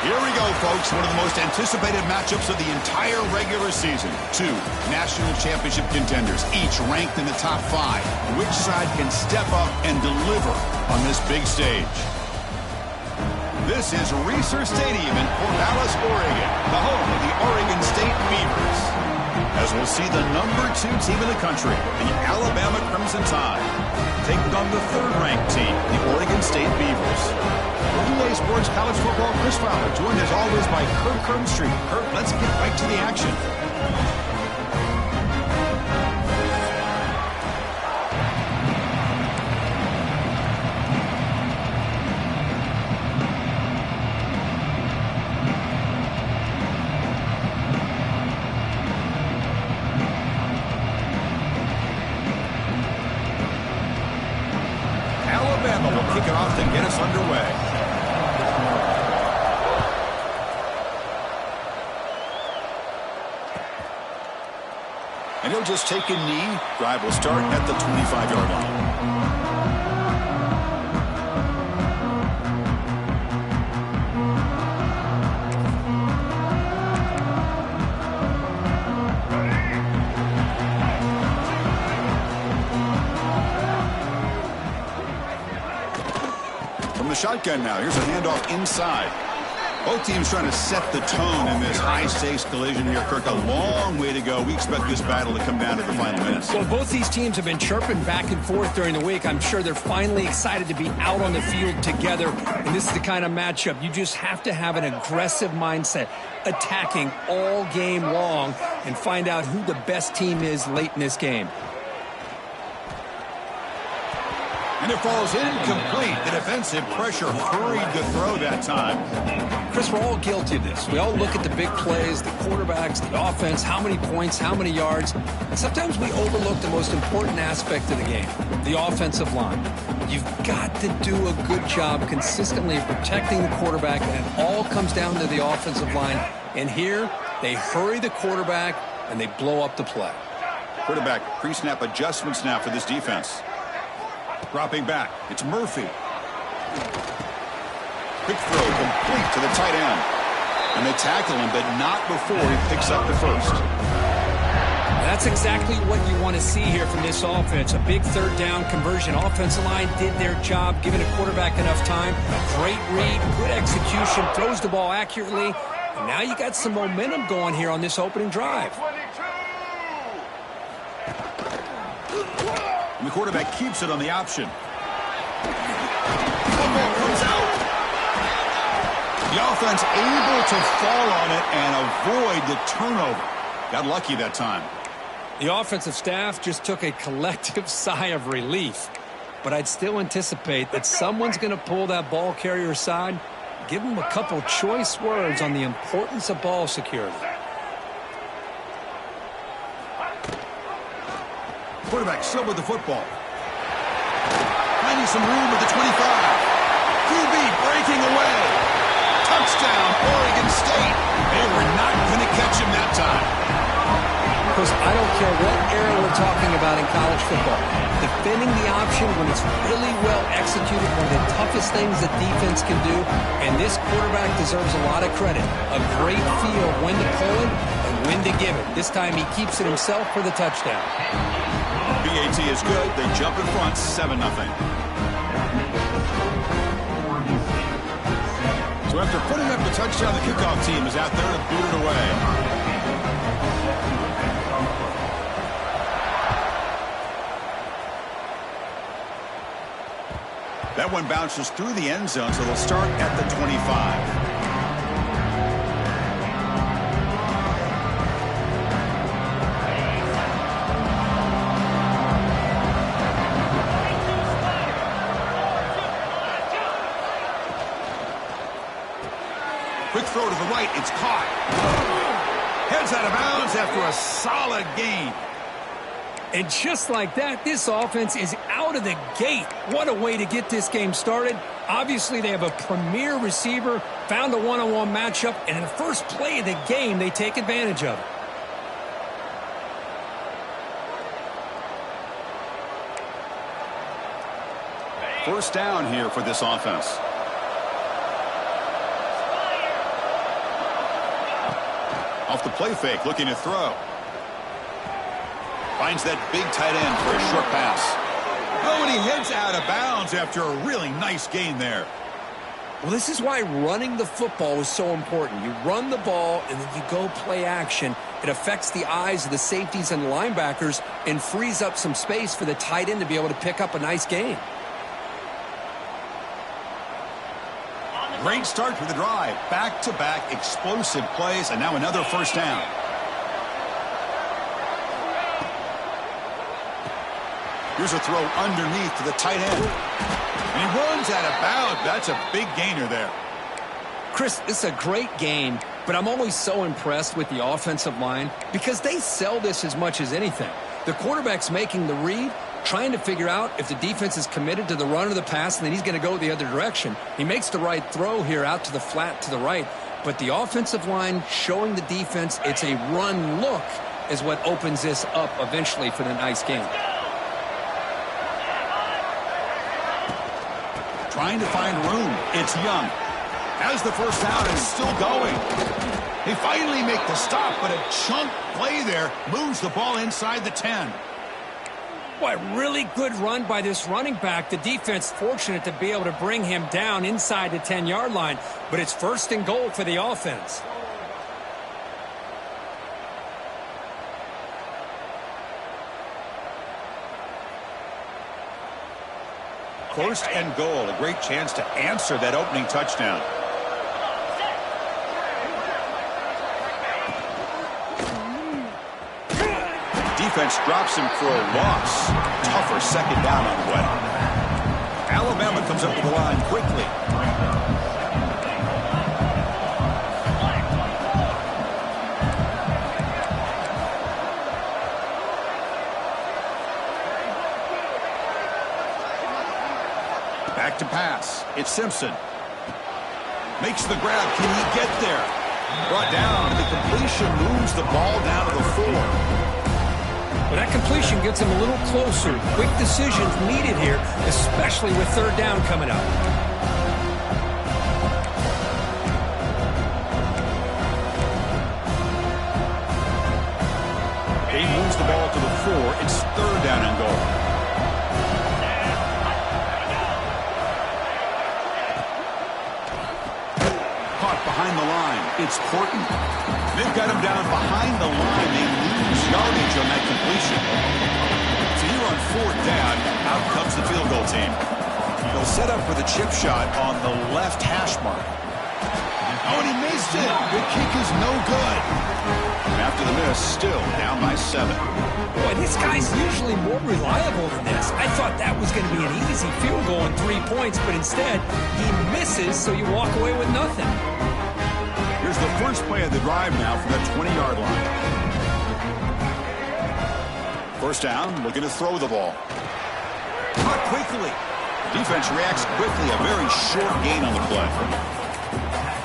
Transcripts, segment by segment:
Here we go, folks. One of the most anticipated matchups of the entire regular season. Two national championship contenders, each ranked in the top 5. Which side can step up and deliver on this big stage? This is Reser Stadium in Corvallis, Oregon, the home of the Oregon State Beavers. As we'll see the #2 team in the country, the Alabama Crimson Tide, taking on the 3rd-ranked team, the Oregon State Beavers. For EA Sports College Football, Chris Fowler, joined as always by Kurt Kernstreet. Kurt, let's get right to the action. Alabama will kick it off to get us underway. And he'll just take a knee. Drive will start at the 25-yard line. From the shotgun now, here's a handoff inside. Both teams trying to set the tone in this high-stakes collision here, Kirk. A long way to go. We expect this battle to come down to the final minutes. Well, both these teams have been chirping back and forth during the week. I'm sure they're finally excited to be out on the field together. And this is the kind of matchup you just have to have an aggressive mindset, attacking all game long, and find out who the best team is late in this game. And it falls incomplete. The defensive pressure hurried the throw that time. Chris, we're all guilty of this. We all look at the big plays, the quarterbacks, the offense, how many points, how many yards. And sometimes we overlook the most important aspect of the game, the offensive line. You've got to do a good job consistently protecting the quarterback, and it all comes down to the offensive line. And here, they hurry the quarterback, and they blow up the play. Quarterback pre-snap adjustments now for this defense. Dropping back, it's Murphy. Quick throw complete to the tight end. And they tackle him, but not before he picks up the first. That's exactly what you want to see here from this offense. A big 3rd down conversion. Offensive line did their job, giving a quarterback enough time. A great read, good execution, throws the ball accurately. And now you got some momentum going here on this opening drive. And the quarterback keeps it on the option. Football comes out. The offense able to fall on it and avoid the turnover. Got lucky that time. The offensive staff just took a collective sigh of relief. But I'd still anticipate that someone's going to pull that ball carrier aside, give them a couple choice words on the importance of ball security. Quarterback still with the football. Finding some room at the 25. QB breaking away. Touchdown, Oregon State. They were not going to catch him that time. Because I don't care what era we're talking about in college football. Defending the option when it's really well executed, one of the toughest things that defense can do. And this quarterback deserves a lot of credit. A great feel of when to pull it and when to give it. This time he keeps it himself for the touchdown. BAT is good. They jump in front, 7-0. So after putting up the touchdown, the kickoff team is out there to boot it away. That one bounces through the end zone, so they'll start at the 25. Quick throw to the right. It's caught. Heads out of bounds after a solid gain. And just like that, this offense is out of the gate. What a way to get this game started. Obviously, they have a premier receiver, found a one-on-one matchup, and in the first play of the game, they take advantage of it. First down here for this offense. Off the play fake, looking to throw. Finds that big tight end for a short pass. Oh, and he heads out of bounds after a really nice gain there. Well, this is why running the football is so important. You run the ball, and then you go play action. It affects the eyes of the safeties and the linebackers and frees up some space for the tight end to be able to pick up a nice gain. Great start for the drive. Back-to-back explosive plays, and now another first down. Here's a throw underneath to the tight end. And he runs out of bounds. That's a big gainer there. Chris, this is a great game, but I'm always so impressed with the offensive line because they sell this as much as anything. The quarterback's making the read, trying to figure out if the defense is committed to the run or the pass, and then he's going to go the other direction. He makes the right throw here out to the flat to the right, but the offensive line showing the defense it's a run look is what opens this up eventually for the nice game. Trying to find room. It's Young. Has the first down and still going. They finally make the stop, but a chunk play there moves the ball inside the 10. Boy, really good run by this running back. The defense fortunate to be able to bring him down inside the 10-yard line, but it's first and goal for the offense. First and goal, a great chance to answer that opening touchdown. Defense drops him for a loss. Tougher second down on the way. Alabama comes up to the line quickly. Back to pass. It's Simpson. Makes the grab. Can he get there? Brought down, and the completion moves the ball down to the 4. But that completion gets him a little closer. Quick decisions needed here, especially with third down coming up. He moves the ball to the 4. It's third down and goal. Caught behind the line. It's Porton. They've got him down behind the line. They lose yardage on that completion. So here on fourth down, out comes the field goal team. They'll set up for the chip shot on the left hash mark. Oh, and he missed it. The kick is no good. After the miss, still down by 7. Boy, this guy's usually more reliable than this. I thought that was going to be an easy field goal and 3 points, but instead, he misses, so you walk away with nothing. Here's the first play of the drive now from the 20-yard line. First down, looking to throw the ball. Caught quickly. Defense reacts quickly. A very short gain on the play.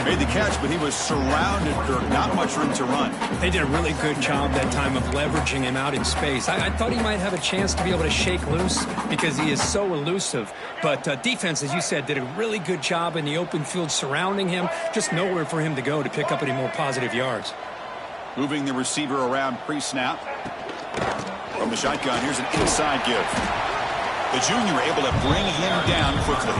Made the catch, but he was surrounded, Kirk. Not much room to run. They did a really good job that time of leveraging him out in space. I thought he might have a chance to be able to shake loose because he is so elusive. But defense, as you said, did a really good job in the open field surrounding him. Just nowhere for him to go to pick up any more positive yards. Moving the receiver around pre-snap. From the shotgun, here's an inside give. The junior able to bring him down quickly.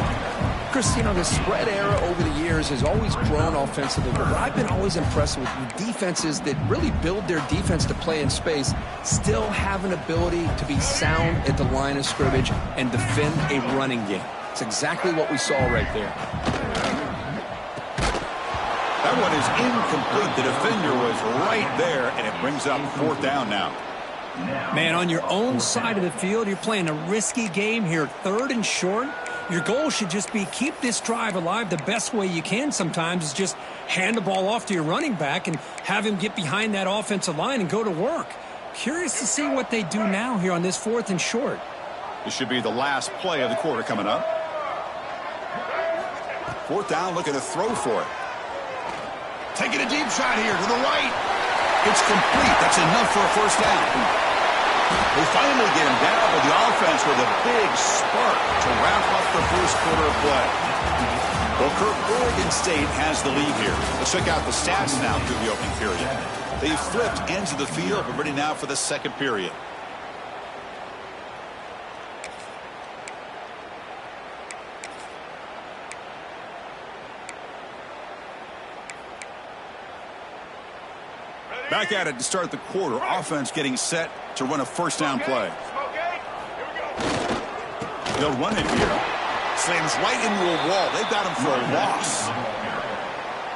Chris, you know, the spread era over the years has always grown offensively, but I've been always impressed with the defenses that really build their defense to play in space, still have an ability to be sound at the line of scrimmage and defend a running game. It's exactly what we saw right there. That one is incomplete. The defender was right there, and it brings up fourth down now. Man, on your own side of the field, you're playing a risky game here, third and short. Your goal should just be keep this drive alive the best way you can sometimes is just hand the ball off to your running back and have him get behind that offensive line and go to work. Curious to see what they do now here on this fourth and short. This should be the last play of the quarter coming up. Fourth down, looking to throw for it. Taking a deep shot here to the right. It's complete. That's enough for a first down. They finally get him down, but the offense with a big spark to wrap up the first quarter of play. Well, Kirk, Oregon State has the lead here. Let's check out the stats now through the opening period. They've flipped ends of the field. We're ready now for the second period. Back at it to start the quarter. Offense getting set to run a first down play. They'll run it here. Slams right into a wall. They've got him for a loss.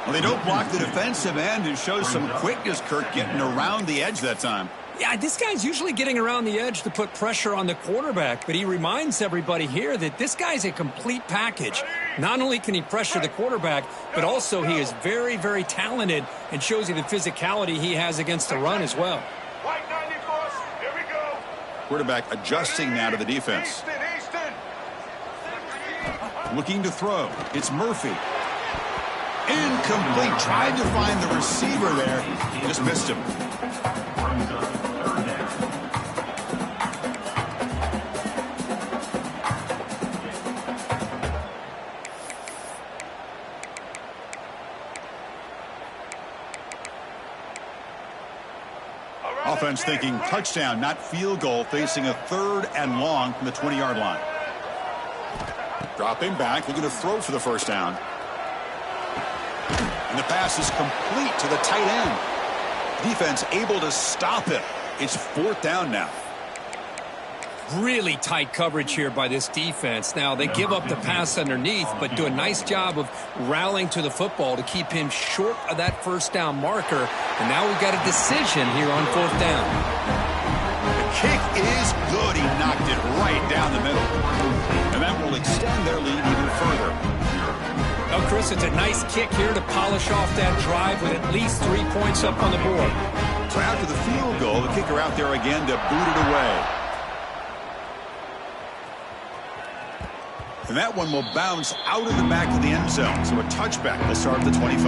Well, they don't block the defensive end and show some quickness, Kirk, getting around the edge that time. Yeah, this guy's usually getting around the edge to put pressure on the quarterback, but he reminds everybody here that this guy's a complete package. Not only can he pressure the quarterback, but also he is very, very talented and shows you the physicality he has against the run as well. Quarterback adjusting now to the defense. Looking to throw. It's Murphy. Incomplete. Tried to find the receiver there. Just missed him. Offense thinking touchdown, not field goal, facing a 3rd and long from the 20-yard line. Dropping back, looking to throw for the first down. And the pass is complete to the tight end. Defense able to stop it. It's 4th down now. Really tight coverage here by this defense. Now, they give up the pass underneath, but do a nice job of rallying to the football to keep him short of that first down marker. And now we've got a decision here on 4th down. The kick is good. He knocked it right down the middle. And that will extend their lead even further. Oh, Chris, it's a nice kick here to polish off that drive with at least 3 points up on the board. So after the field goal, the kicker out there again to boot it away. And that one will bounce out of the back of the end zone. So a touchback will start at the 25.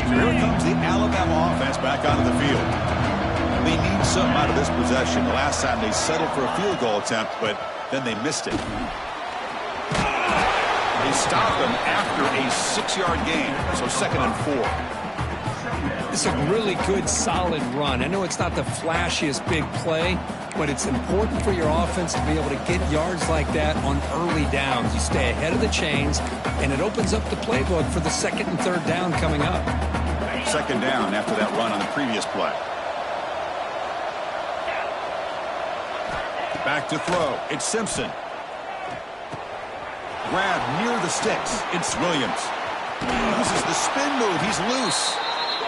So here comes the Alabama offense back onto the field. They need something out of this possession. The last time they settled for a field goal attempt, but then they missed it. They stopped them after a 6-yard gain. So 2nd and 4. It's a really good, solid run. I know it's not the flashiest big play, but it's important for your offense to be able to get yards like that on early downs. You stay ahead of the chains, and it opens up the playbook for the 2nd and 3rd down coming up. 2nd down after that run on the previous play. Back to throw. It's Simpson. Grab near the sticks. It's Williams. Uses the spin move. He's loose.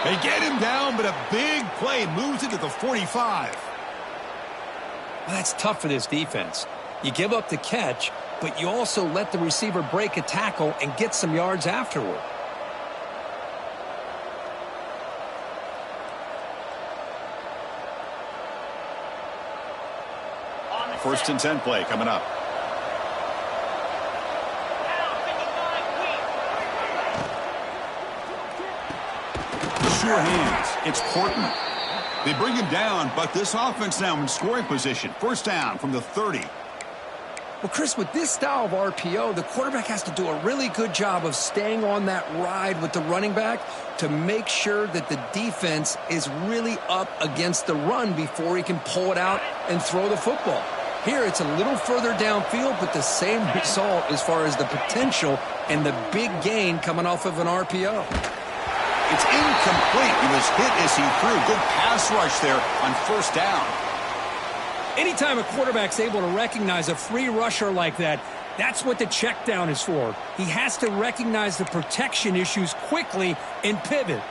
They get him down, but a big play moves it to the 45. Well, that's tough for this defense. You give up the catch, but you also let the receiver break a tackle and get some yards afterward. First and 10 play coming up. Sure hands. It's Portman. They bring him down, but this offense now in scoring position. First down from the 30. Well, Chris, with this style of RPO, the quarterback has to do a really good job of staying on that ride with the running back to make sure that the defense is really up against the run before he can pull it out and throw the football. Here, it's a little further downfield, but the same result as far as the potential and the big gain coming off of an RPO. It's incomplete. He was hit as he threw. Good pass rush there on first down. Anytime a quarterback's able to recognize a free rusher like that, that's what the check down is for. He has to recognize the protection issues quickly and pivot.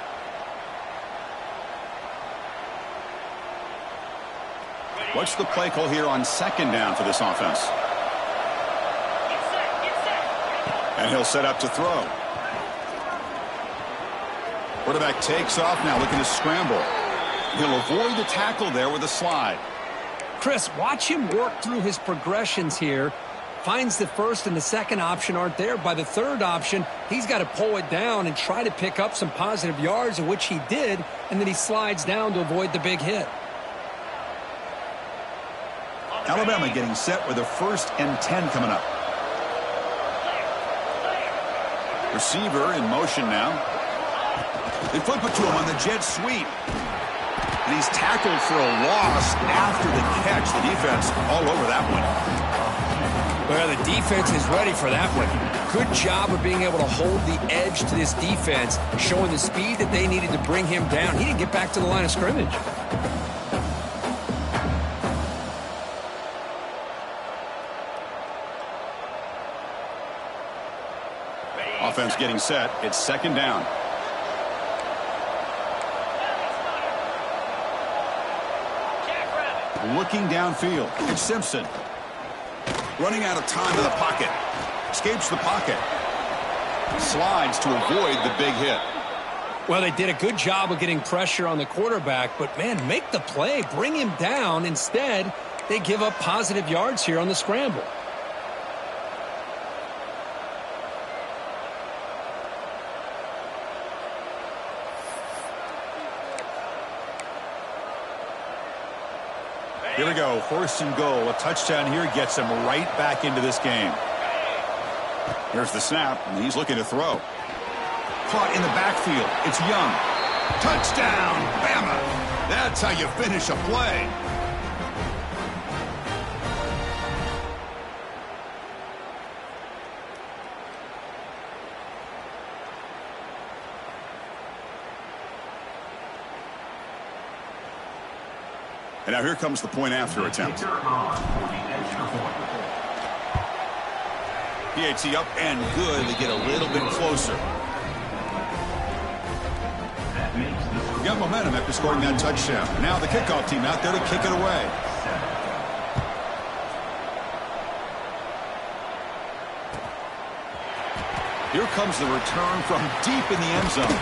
What's the play call here on 2nd down for this offense? And he'll set up to throw. Quarterback takes off now, looking to scramble. He'll avoid the tackle there with a slide. Chris, watch him work through his progressions here. Finds the first and the second option aren't there. By the third option, he's got to pull it down and try to pick up some positive yards, of which he did, and then he slides down to avoid the big hit. Alabama getting set with a 1st and 10 coming up. Receiver in motion now. They flip it to him on the jet sweep. And he's tackled for a loss after the catch. The defense all over that one. Well, the defense is ready for that one. Good job of being able to hold the edge to this defense, showing the speed that they needed to bring him down. He didn't get back to the line of scrimmage. Offense getting set. It's second down. Looking downfield. It's Simpson. Running out of time to the pocket. Escapes the pocket. Slides to avoid the big hit. Well, they did a good job of getting pressure on the quarterback, but, man, make the play. Bring him down. Instead, they give up positive yards here on the scramble. Here we go. First and goal. A touchdown here gets him right back into this game. Here's the snap, and he's looking to throw. Caught in the backfield. It's Young. Touchdown, Bama. That's how you finish a play. And now here comes the point after attempt. PAT up and good. They get a little bit closer. Got momentum after scoring that touchdown. Now the kickoff team out there to kick it away. Here comes the return from deep in the end zone.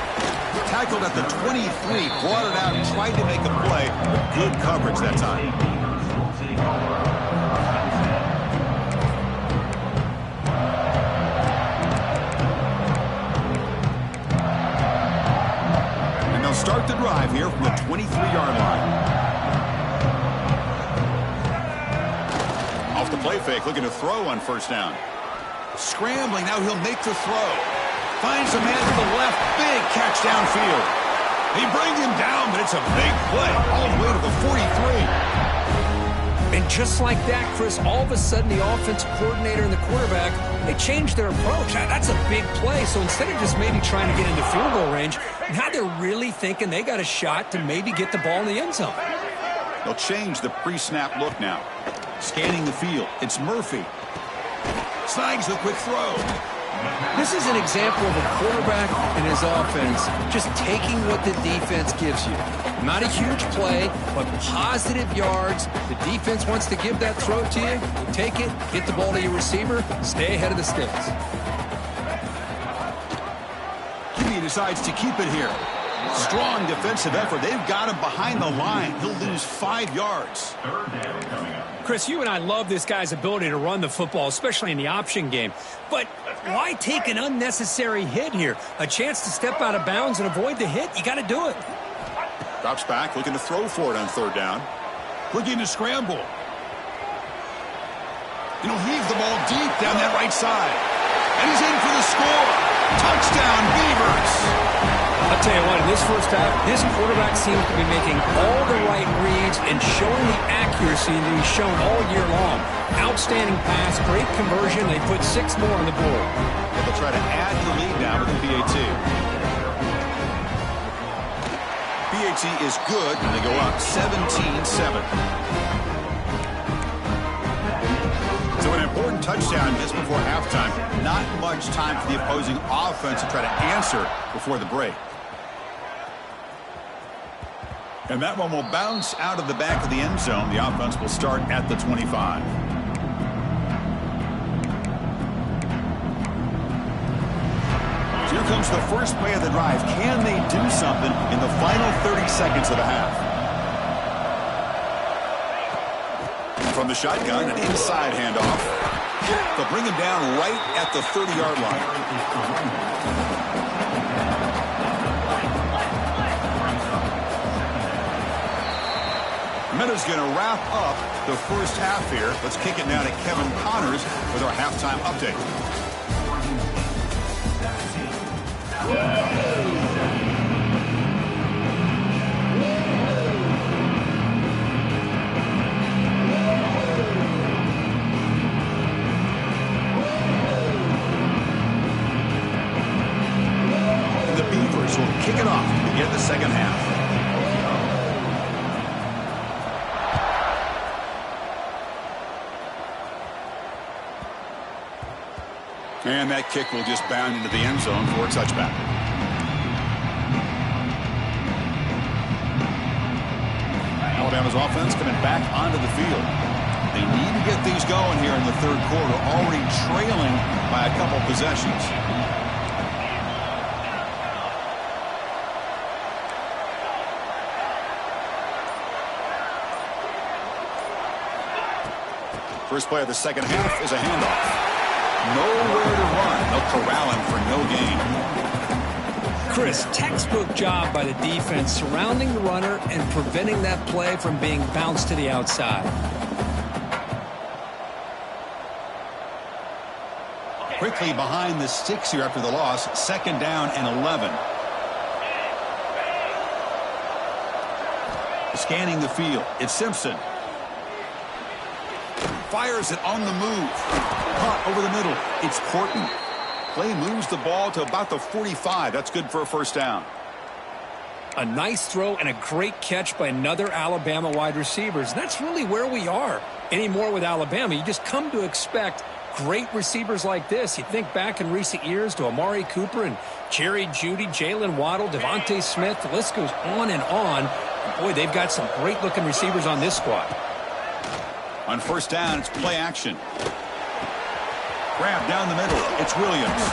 Tackled at the 23, brought it out and tried to make a play, but good coverage that time. And they'll start the drive here from the 23-yard line. Off the play fake, looking to throw on first down. Scrambling, now he'll make the throw. Finds a man to the left, big catch downfield. They bring him down, but it's a big play all the way to the 43. And just like that, Chris, all of a sudden the offensive coordinator and the quarterback, they changed their approach. That's a big play. So instead of just maybe trying to get into field goal range, now they're really thinking they got a shot to maybe get the ball in the end zone. They'll change the pre-snap look now. Scanning the field. It's Murphy. Snags the quick throw. This is an example of a quarterback and his offense just taking what the defense gives you. Not a huge play, but positive yards. The defense wants to give that throw to you. You take it, get the ball to your receiver, stay ahead of the sticks. Jimmy decides to keep it here. Strong defensive effort. They've got him behind the line. He'll lose 5 yards. Chris, you and I love this guy's ability to run the football, especially in the option game. But why take an unnecessary hit here? A chance to step out of bounds and avoid the hit? You got to do it. Drops back, looking to throw for it on third down. Looking to scramble. And he'll heave the ball deep down that right side. And he's in for the score. Touchdown, Beavers. I'll tell you what, in this first half, this quarterback seems to be making all the right reads and showing the accuracy that he's shown all year long. Outstanding pass, great conversion. They put 6 more on the board. They'll try to add to the lead now with the PAT. PAT is good, and they go up 17-7. So an important touchdown just before halftime. Not much time for the opposing offense to try to answer before the break. And that one will bounce out of the back of the end zone. The offense will start at the 25. So here comes the first play of the drive. Can they do something in the final 30 seconds of the half? From the shotgun, an inside handoff. They'll bring him down right at the 30-yard line. Minutes going to wrap up the first half here. Let's kick it now to Kevin Connors with our halftime update. The Beavers will kick it off to begin the second half. And that kick will just bound into the end zone for a touchback. Alabama's offense coming back onto the field. They need to get things going here in the third quarter, already trailing by a couple possessions. First play of the second half is a handoff. Nowhere to run. They'll corral him for no gain. Chris, textbook job by the defense surrounding the runner and preventing that play from being bounced to the outside. Quickly behind the sticks here after the loss. Second down and 11. Scanning the field. It's Simpson. Fires it on the move. Caught over the middle. It's Horton. Play moves the ball to about the 45. That's good for a first down. A nice throw and a great catch by another Alabama wide receivers. That's really where we are. Anymore with Alabama, you just come to expect great receivers like this. You think back in recent years to Amari Cooper and Jerry Jeudy, Jalen Waddle, Devontae Smith. The list goes on and on. And boy, they've got some great-looking receivers on this squad. On first down, it's play action. Grab down the middle. It's Williams.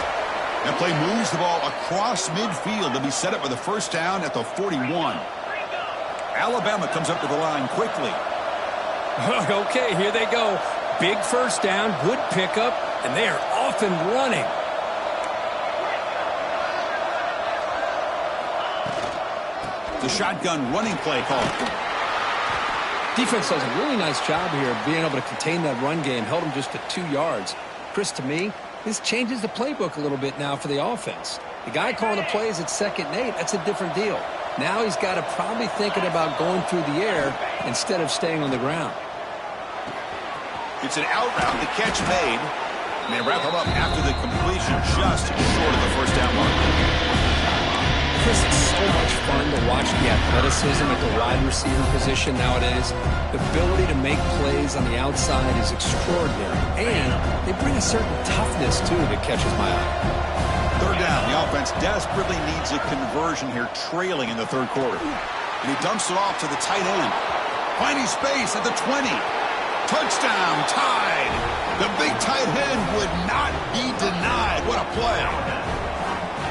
That play moves the ball across midfield to be set up with a first down at the 41. Alabama comes up to the line quickly. Okay, here they go. Big first down, good pickup, and they are off and running. The shotgun running play call. Defense does a really nice job here of being able to contain that run game, held them just to 2 yards. Chris, to me, this changes the playbook a little bit now for the offense. The guy calling the plays at 2nd and 8, that's a different deal. Now he's got to probably thinking about going through the air instead of staying on the ground. It's an out route, the catch made, and they wrap him up after the completion just short of the first down mark. Chris, it's so much fun to watch the athleticism at the wide receiver position nowadays. The ability to make plays on the outside is extraordinary, and they bring a certain toughness, too, that catches my eye. Third down, the offense desperately needs a conversion here, trailing in the third quarter. And he dumps it off to the tight end. Finding space at the 20. Touchdown, tied. The big tight end would not be denied. What a play.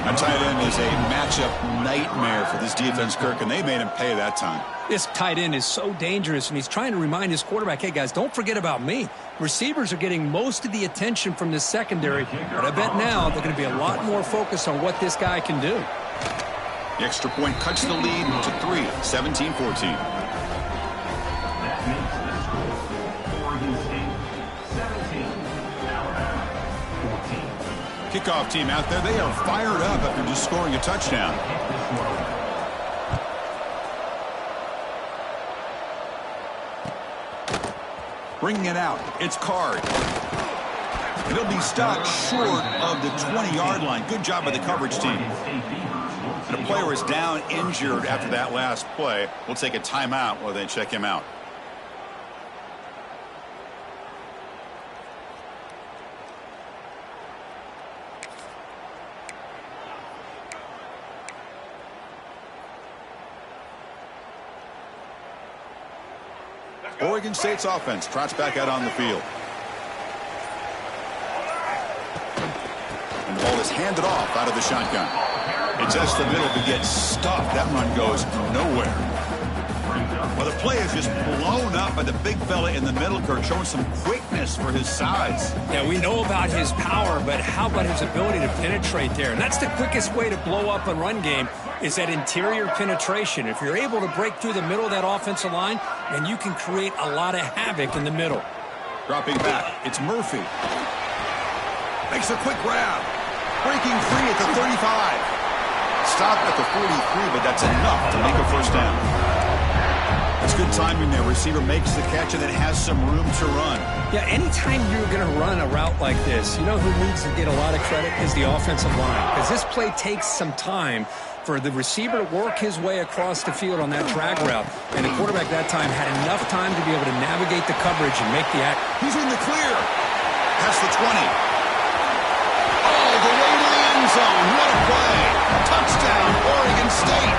A tight end is a matchup nightmare for this defense, Kirk, and they made him pay that time. This tight end is so dangerous, and he's trying to remind his quarterback, hey, guys, don't forget about me. Receivers are getting most of the attention from this secondary, but I bet now they're going to be a lot more focused on what this guy can do. The extra point cuts the lead to 3, 17-14. Kickoff team out there. They are fired up after just scoring a touchdown. Bringing it out. It's Card. It'll be stopped short of the 20-yard line. Good job by the coverage team. And a player is down injured after that last play. We'll take a timeout while they check him out. Oregon State's offense trots back out on the field. And the ball is handed off out of the shotgun. It's just the middle to get stuffed. That run goes nowhere. Well, the play is just blown up by the big fella in the middle, Kirk, showing some quickness for his size. Yeah, we know about his power, but how about his ability to penetrate there? And that's the quickest way to blow up a run game is that interior penetration. If you're able to break through the middle of that offensive line, then you can create a lot of havoc in the middle. Dropping back, it's Murphy. Makes a quick grab. Breaking free at the 35. stop at the 43, but that's enough to make a first down. That's good timing there. Receiver makes the catch and then has some room to run. Yeah, anytime you're going to run a route like this, you know who needs to get a lot of credit is the offensive line. Because this play takes some time for the receiver to work his way across the field on that drag route. And the quarterback that time had enough time to be able to navigate the coverage and make the act. He's in the clear. Past the 20. All the way to the end zone. What a play. Touchdown, Oregon State.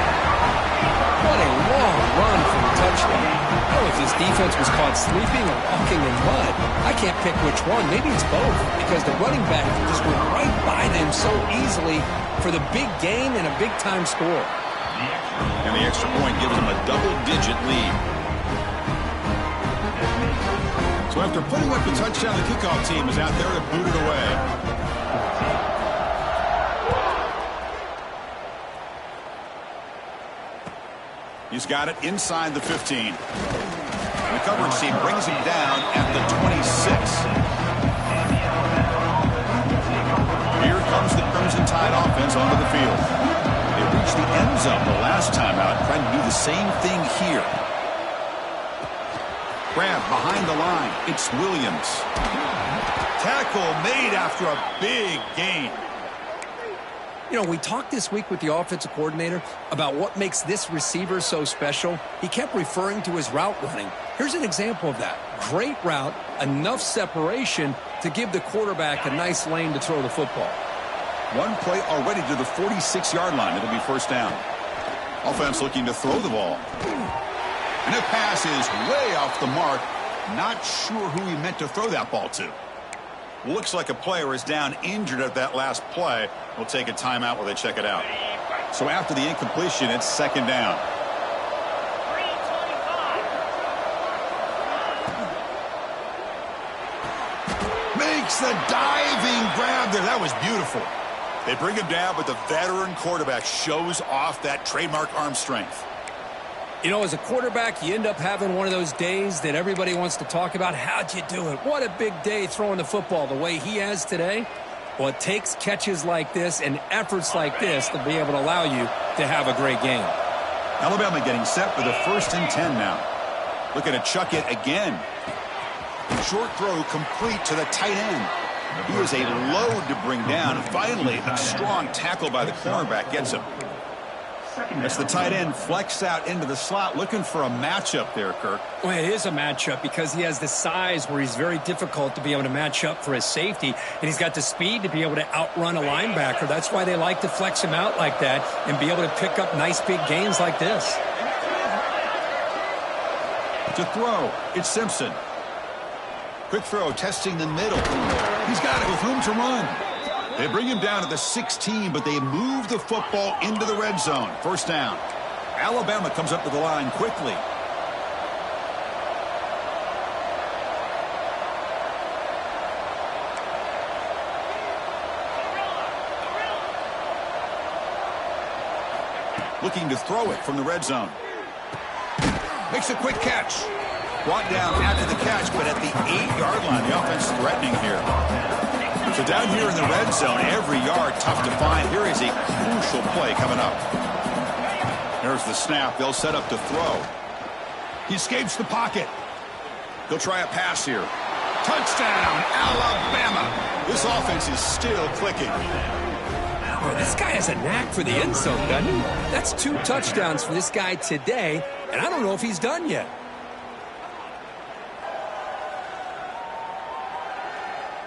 What a long run for the touchdown. I don't know if this defense was caught sleeping or walking in mud. I can't pick which one. Maybe it's both because the running back just went right by them so easily for the big gain and a big-time score. And the extra point gives them a double-digit lead. So after putting up the touchdown, the kickoff team is out there to boot it away. He's got it inside the 15. The coverage team brings him down at the 26. Here comes the Crimson Tide offense onto the field. They reached the end zone the last time out, trying to do the same thing here. Grab behind the line. It's Williams. Tackle made after a big gain. You know, we talked this week with the offensive coordinator about what makes this receiver so special. He kept referring to his route running. Here's an example of that. Great route, enough separation to give the quarterback a nice lane to throw the football. One play already to the 46-yard line. It'll be first down. Offense looking to throw the ball. And the pass is way off the mark. Not sure who he meant to throw that ball to. Looks like a player is down injured at that last play. We'll take a timeout while they check it out. So after the incompletion, it's second down. Makes the diving grab there. That was beautiful. They bring him down, but the veteran quarterback shows off that trademark arm strength. You know, as a quarterback, you end up having one of those days that everybody wants to talk about. How'd you do it? What a big day throwing the football the way he has today. Well, it takes catches like this and efforts like this to be able to allow you to have a great game. Alabama getting set for the 1st and 10 now. Looking to chuck it again. Short throw complete to the tight end. He is a load to bring down. Finally, a strong tackle by the cornerback gets him. That's the tight end flexed out into the slot, looking for a matchup there, Kirk. Well, it is a matchup because he has the size where he's very difficult to be able to match up for his safety, and he's got the speed to be able to outrun a linebacker. That's why they like to flex him out like that and be able to pick up nice big gains like this. To throw, it's Simpson. Quick throw, testing the middle. He's got it with room to run. They bring him down to the 16, but they move the football into the red zone. First down. Alabama comes up to the line quickly. Looking to throw it from the red zone. Makes a quick catch. Brought down after the catch, but at the 8-yard line, the offense threatening here. So down here in the red zone, every yard tough to find. Here is a crucial play coming up. There's the snap. They'll set up to throw. He escapes the pocket. He'll try a pass here. Touchdown, Alabama. This offense is still clicking. Well, this guy has a knack for the end zone, doesn't he? That's 2 touchdowns for this guy today, and I don't know if he's done yet.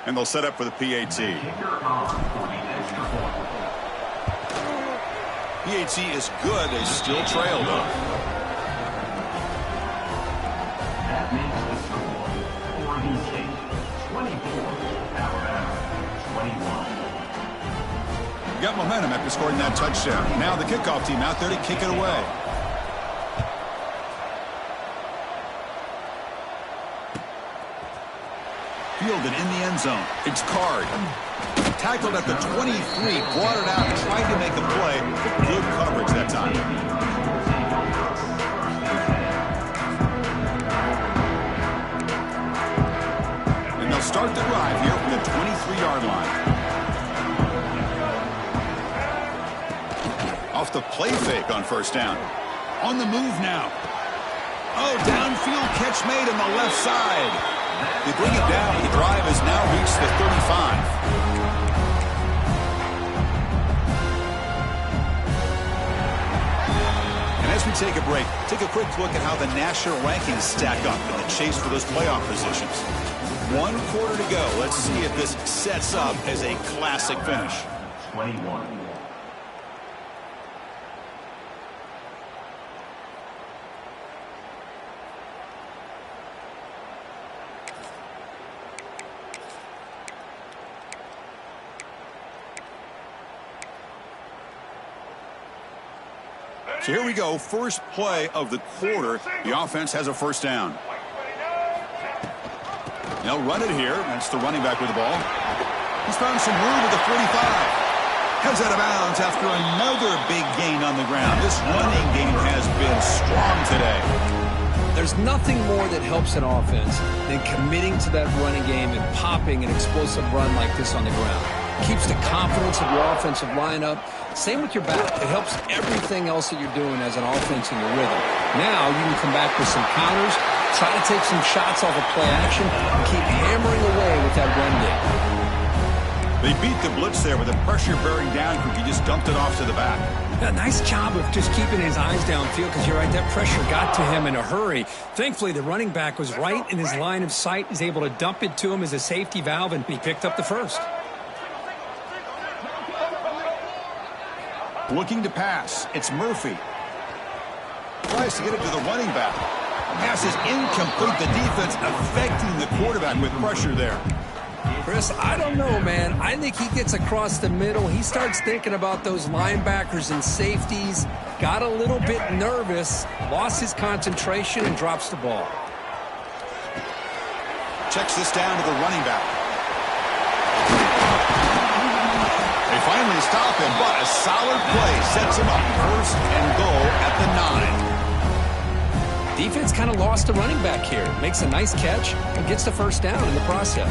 And they'll set up for the PAT. PAT is good. They still trail, though. That makes the score. Oregon State 24, Alabama 21. Got momentum after scoring that touchdown. Now the kickoff team out there to kick it away. Fielded in the end zone. It's Card. Tackled at the 23, brought it out, tried to make a play, but good coverage that time. And they'll start the drive here from the 23-yard line. Off off the play fake on first down. On the move now. Oh, downfield catch made on the left side. They bring it down. The drive has now reached the 35. As we take a break, take a quick look at how the national rankings stack up in the chase for those playoff positions. 1 quarter to go. Let's see if this sets up as a classic finish. 21. So here we go, first play of the quarter. The offense has a first down. They'll run it here. That's the running back with the ball. He's found some room at the 45. Heads out of bounds after another big gain on the ground. This running game has been strong today. There's nothing more that helps an offense than committing to that running game and popping an explosive run like this on the ground. Keeps the confidence of your offensive lineup. Same with your back. It helps everything else that you're doing as an offense in your rhythm. Now you can come back with some counters, try to take some shots off of play action, and keep hammering away with that run game. They beat the blitz there with a pressure bearing down group. He just dumped it off to the back. A nice job of just keeping his eyes downfield because you're right, that pressure got to him in a hurry. Thankfully, the running back was right in his line of sight. He's able to dump it to him as a safety valve, and he picked up the first. Looking to pass. It's Murphy. Tries to get it to the running back. Pass is incomplete. The defense affecting the quarterback with pressure there. Chris, I don't know, man. I think he gets across the middle. He starts thinking about those linebackers and safeties. Got a little bit nervous. Lost his concentration and drops the ball. Checks this down to the running back. They finally stop him, but a solid play sets him up first and goal at the 9. Defense kind of lost a running back here. Makes a nice catch and gets the first down in the process.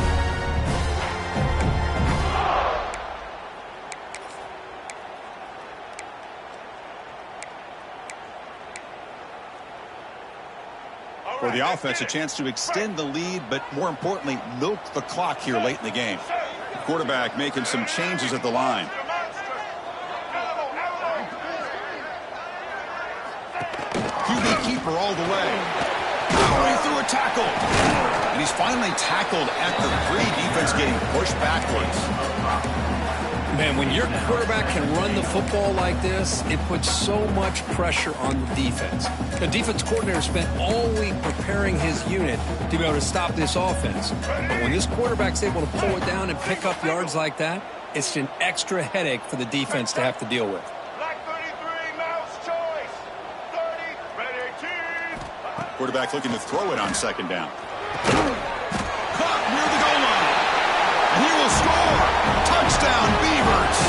For the offense, a chance to extend the lead, but more importantly, milk the clock here late in the game. The quarterback making some changes at the line. QB keeper all the way. Powering through a tackle. And he's finally tackled at the 3. Defense getting pushed backwards. Man, when your quarterback can run the football like this, it puts so much pressure on the defense. The defense coordinator spent all week preparing his unit to be able to stop this offense. But when this quarterback's able to pull it down and pick up yards like that, it's an extra headache for the defense to have to deal with. Quarterback looking to throw it on second down. Caught near the goal line. And he will score. Touchdown, Beavers.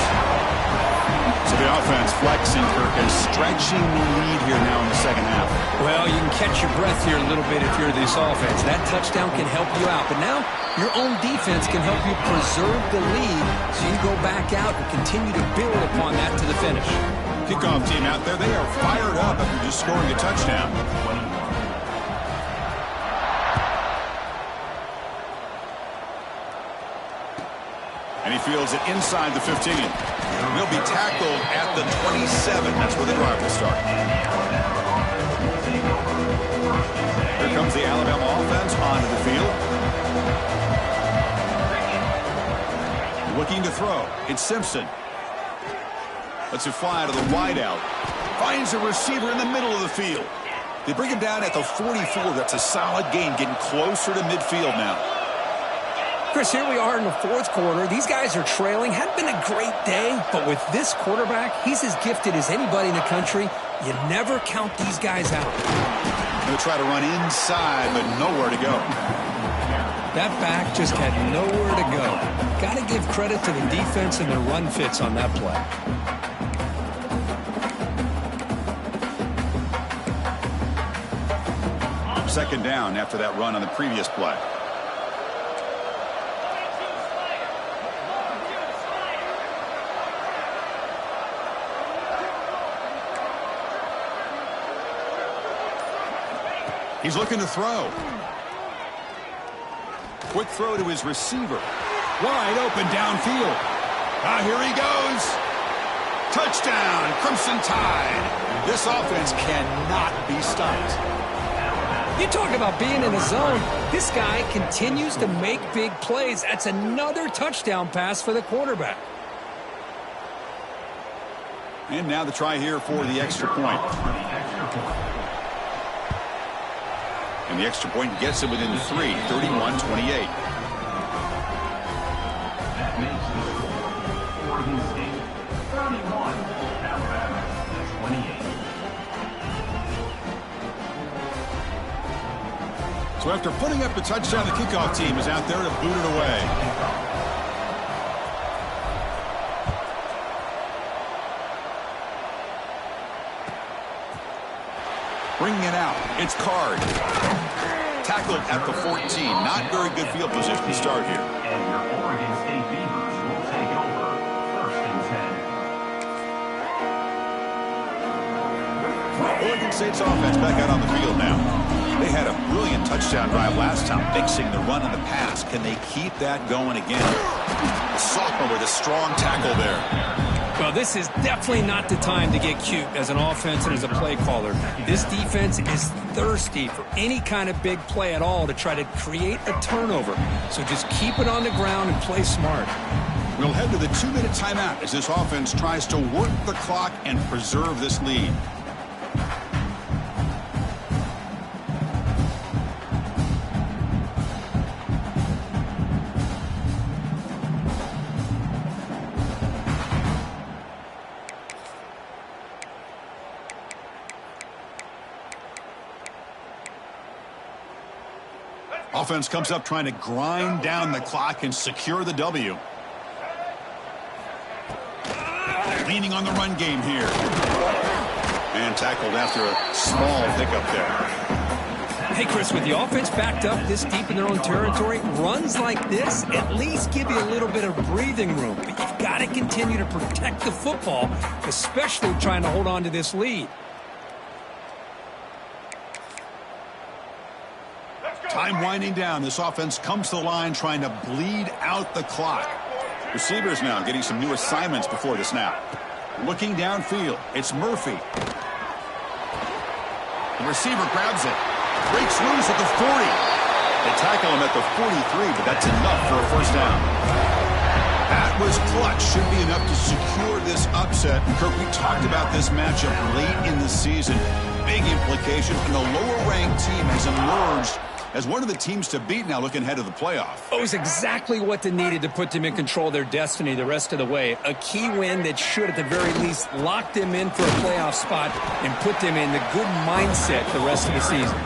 So the offense flexing, Kirk, and stretching the lead here now in the second half. Well, you can catch your breath here a little bit if you're this offense. That touchdown can help you out. But now your own defense can help you preserve the lead so you can go back out and continue to build upon that to the finish. Kickoff team out there, they are fired up after just scoring a touchdown. And he fields it inside the 15. He'll be tackled at the 27. That's where the drive will start. Here comes the Alabama offense onto the field. Looking to throw. It's Simpson. Lets it fly to the wideout. Finds a receiver in the middle of the field. They bring him down at the 44. That's a solid gain, getting closer to midfield now. Chris, here we are in the fourth quarter. These guys are trailing. Hadn't been a great day, but with this quarterback, he's as gifted as anybody in the country. You never count these guys out. They'll try to run inside, but nowhere to go. That back just had nowhere to go. Got to give credit to the defense and their run fits on that play. Second down after that run on the previous play. He's looking to throw. Quick throw to his receiver. Wide open downfield. Here he goes. Touchdown, Crimson Tide. This offense cannot be stopped. You talk about being in a zone. This guy continues to make big plays. That's another touchdown pass for the quarterback. And now the try here for the extra point. And the extra point gets it within 3, 31-28. That makes the score Oregon State 31, Alabama 28. So after putting up the touchdown, the kickoff team is out there to boot it away. Bringing it out, it's Card. Tackled at the 14. Not very good field position to start here. And your Oregon State Beavers will take over 1st and 10. Oregon State's offense back out on the field now. They had a brilliant touchdown drive last time, mixing the run and the pass. Can they keep that going again? The sophomore with a strong tackle there. Well, this is definitely not the time to get cute as an offense and as a play caller. This defense is thirsty for any kind of big play at all to try to create a turnover. So just keep it on the ground and play smart. We'll head to the 2-minute timeout as this offense tries to work the clock and preserve this lead. Offense comes up trying to grind down the clock and secure the W. Leaning on the run game here. And tackled after a small hiccup there. Hey, Chris, with the offense backed up this deep in their own territory, runs like this at least give you a little bit of breathing room. But you've got to continue to protect the football, especially trying to hold on to this lead. Time winding down. This offense comes to the line trying to bleed out the clock. Receivers now getting some new assignments before the snap. Looking downfield. It's Murphy. The receiver grabs it. Breaks loose at the 40. They tackle him at the 43, but that's enough for a first down. That was clutch. Should be enough to secure this upset. And Kirk, we talked about this matchup late in the season. Big implications, and the lower-ranked team has emerged as one of the teams to beat now looking ahead of the playoff. It was exactly what they needed to put them in control of their destiny the rest of the way. A key win that should, at the very least, lock them in for a playoff spot and put them in the good mindset the rest of the season.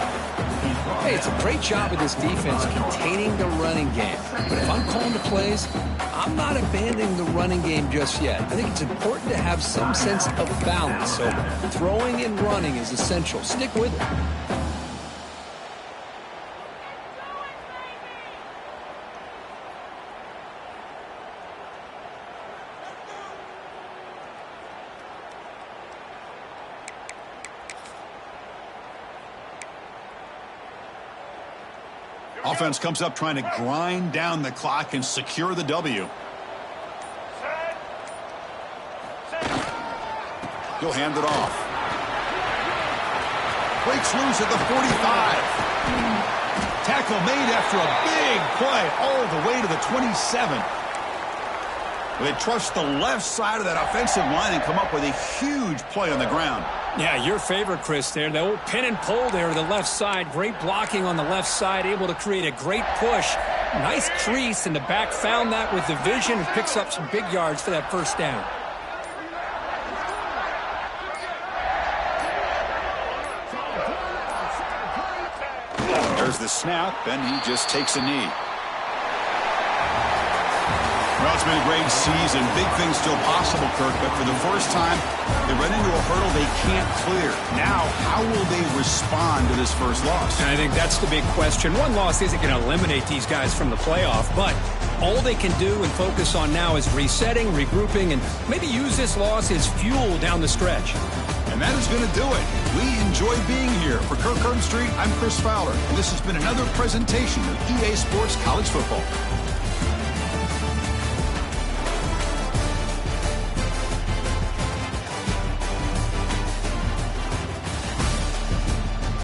Hey, it's a great job of this defense containing the running game. But if I'm calling the plays, I'm not abandoning the running game just yet. I think it's important to have some sense of balance. So throwing and running is essential. Stick with it. Offense comes up trying to grind down the clock and secure the W. He'll hand it off. Breaks loose at the 45. Tackle made after a big play all the way to the 27. They trust the left side of that offensive line and come up with a huge play on the ground. Yeah, your favorite, Chris, there. The old pin and pull there to the left side. Great blocking on the left side, able to create a great push. Nice crease, and the back found that with the vision and picks up some big yards for that first down. There's the snap, and he just takes a knee. Well, it's been a great season. Big things still possible, Kirk, but for the first time, they run into a hurdle they can't clear. Now, how will they respond to this first loss? And I think that's the big question. One loss isn't going to eliminate these guys from the playoff, but all they can do and focus on now is resetting, regrouping, and maybe use this loss as fuel down the stretch. And that is going to do it. We enjoy being here. For Kirk Herbstreit, I'm Chris Fowler, and this has been another presentation of EA Sports College Football.